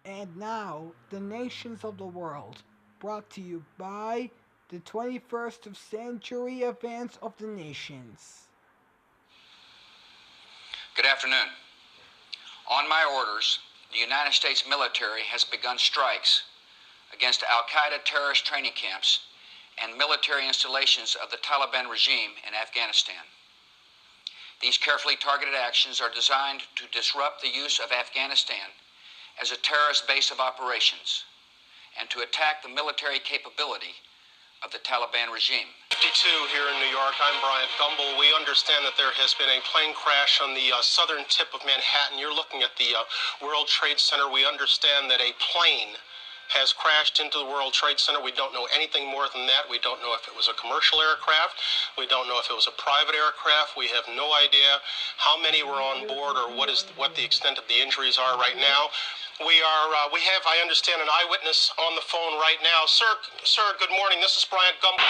And now, the nations of the world, brought to you by the 21st century events of the nations. Good afternoon. On my orders, the United States military has begun strikes against Al-Qaeda terrorist training camps and military installations of the Taliban regime in Afghanistan. These carefully targeted actions are designed to disrupt the use of Afghanistan as a terrorist base of operations and to attack the military capability of the Taliban regime. 52 here in New York. I'm Bryant Gumbel. We understand that there has been a plane crash on the southern tip of Manhattan. You're looking at the World Trade Center. We understand that a plane has crashed into the World Trade Center. We don't know anything more than that. We don't know if it was a commercial aircraft. We don't know if it was a private aircraft. We have no idea how many were on board or what the extent of the injuries are right now. We have, I understand, an eyewitness on the phone right now. Sir, good morning. This is Bryant Gumbel.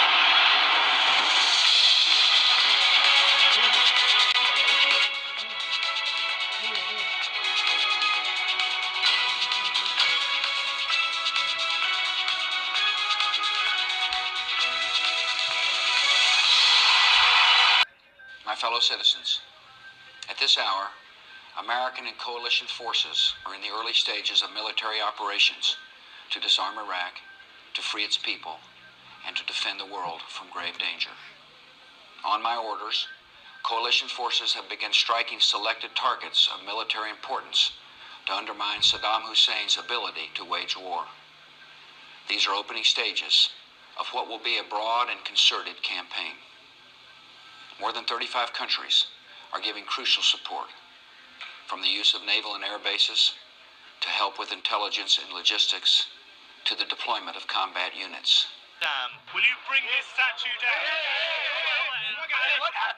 My fellow citizens, at this hour, American and coalition forces are in the early stages of military operations to disarm Iraq, to free its people, and to defend the world from grave danger. On my orders, coalition forces have begun striking selected targets of military importance to undermine Saddam Hussein's ability to wage war. These are opening stages of what will be a broad and concerted campaign. More than 35 countries are giving crucial support, from the use of naval and air bases to help with intelligence and logistics to the deployment of combat units. Will you bring this statue down?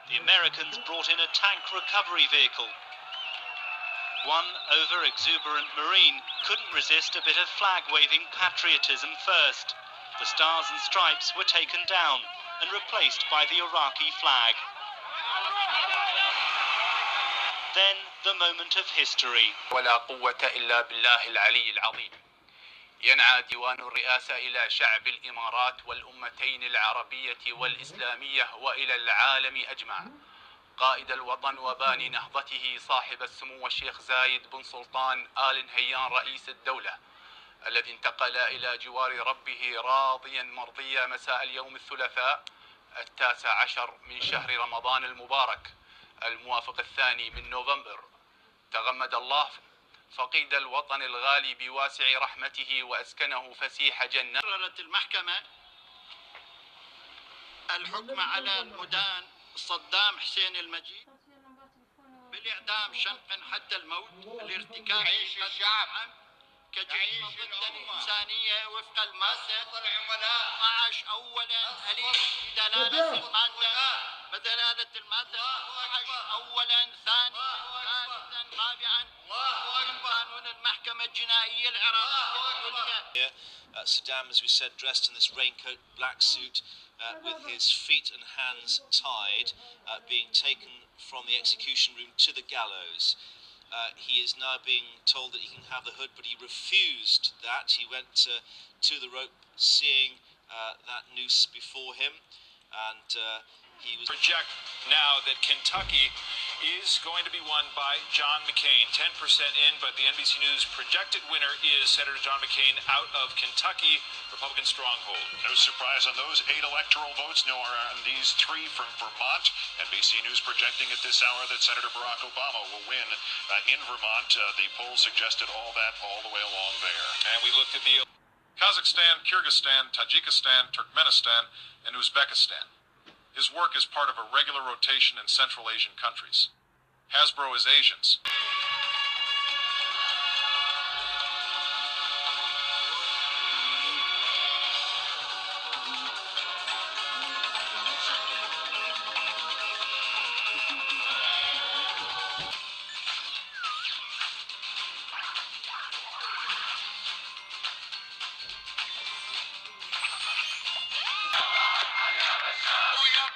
The Americans brought in a tank recovery vehicle. One over-exuberant Marine couldn't resist a bit of flag-waving patriotism first. The stars and stripes were taken down and replaced by the Iraqi flag. Then the moment of history. ولا قوة إلا بالله العلي العظيم. ينعى ديوان الرئاسة إلى شعب الإمارات والأمتين العربية والإسلامية وإلى العالم أجمع. قائد الوطن وباني نهضته صاحب السمو الشيخ زايد بن سلطان آل نهيان رئيس الدولة، الذي انتقل إلى جوار ربه راضيا مرضيا مساء اليوم الثلاثاء 19 من شهر رمضان المبارك الموافق 2 من نوفمبر. تغمد الله فقيد الوطن الغالي بواسع رحمته وأسكنه فسيح جنة. قررت المحكمة الحكم على المدان صدام حسين المجيد بالإعدام شنقا حتى الموت لارتكاب الشعب كجريمة ضد الإنسانية وفق المادة 12 أولا بدلالة المادة 12 أولا ثانيا ثالثا رابعا من قانون المحكمة الجنائية العراقية. Saddam, as we said, dressed in this raincoat, black suit, with his feet and hands tied, being taken from the execution room to the gallows. He is now being told that he can have the hood, but he refused that. He went to the rope, seeing that noose before him, and he was... Project now that Kentucky is going to be won by John McCain. 10% in, but the NBC News projected winner is Senator John McCain out of Kentucky, Republican stronghold. No surprise on those 8 electoral votes, nor on these 3 from Vermont. NBC News projecting at this hour that Senator Barack Obama will win in Vermont. The polls suggested all that all the way along there. And we looked at the Kazakhstan, Kyrgyzstan, Tajikistan, Turkmenistan, and Uzbekistan. His work is part of a regular rotation in Central Asian countries. Hasbro is Asians.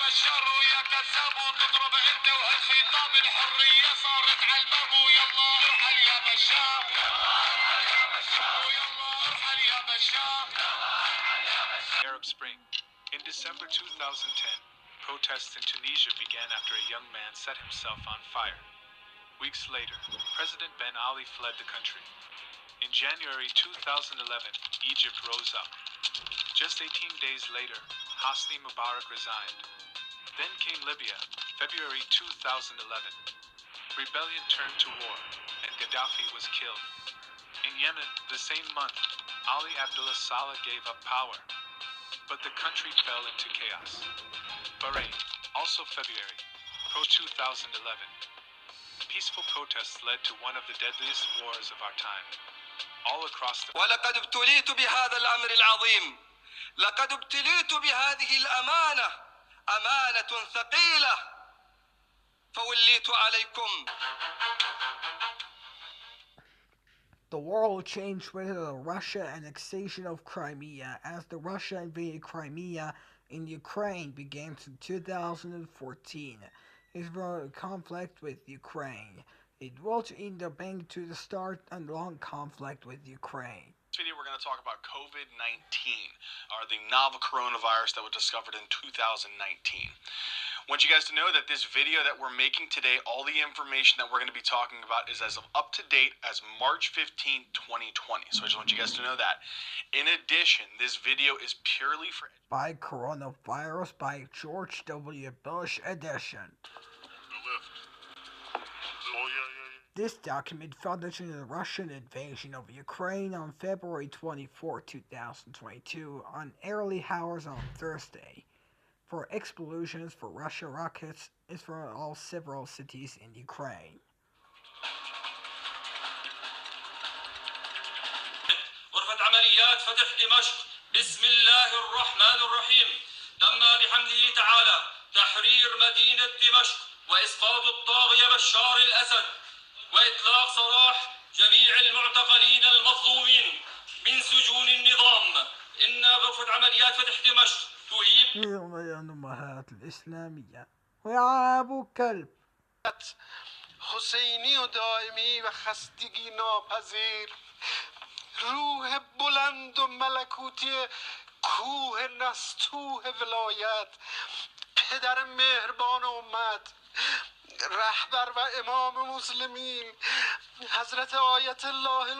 بشار ويا كذاب وتضرب عده وهالخيطان الحرية صارت على الباب ويلا ارحل يا بشار. Arab Spring. In December 2010, protests in Tunisia began after a young man set himself on fire. Weeks later, President Ben Ali fled the country. In January 2011, Egypt rose up. Just 18 days later, Hosni Mubarak resigned. Then came Libya, February 2011. Rebellion turned to war, and Gaddafi was killed. In Yemen, the same month, Ali Abdullah Saleh gave up power, but the country fell into chaos. Bahrain, also February, 2011. Peaceful protests led to one of the deadliest wars of our time. All across the ولقد ابتليت بهذا الأمر العظيم. لقد ابتليت بهذه الأمانة. أمانة ثقيلة. فوليت عليكم. The world changed with the Russia annexation of Crimea as the Russia invaded Crimea in Ukraine began in 2014. Israel conflict with Ukraine. It will end up being to the start a long conflict with Ukraine. In this video, we're going to talk about COVID-19, or the novel coronavirus that was discovered in 2019. I want you guys to know that this video that we're making today, all the information that we're going to be talking about is as of up to date as March 15, 2020. So I just want you guys to know that. In addition, this video is purely for By Coronavirus by George W. Bush edition. This document founded in the Russian invasion of Ukraine on February 24, 2022 on early hours on Thursday. For explosions for Russia rockets is for all several cities in Ukraine. غرفة عمليات فتح دمشق بسم الله الرحمن الرحيم تم بحمده تعالى تحرير مدينة دمشق وإسقاط الطاغية بشار الأسد وإطلاق سراح جميع المعتقلين المظلومين من سجون النظام إن غرفة عمليات فتح دمشق الأمهات الإسلامية ويا أبو كلب حسینی و دائمی و خستگی ناپذیر روح بلند و ملکوتی کوه نستوه ولایت پدر مهربان امت رهبر و امام مسلمین حضرت آیت الله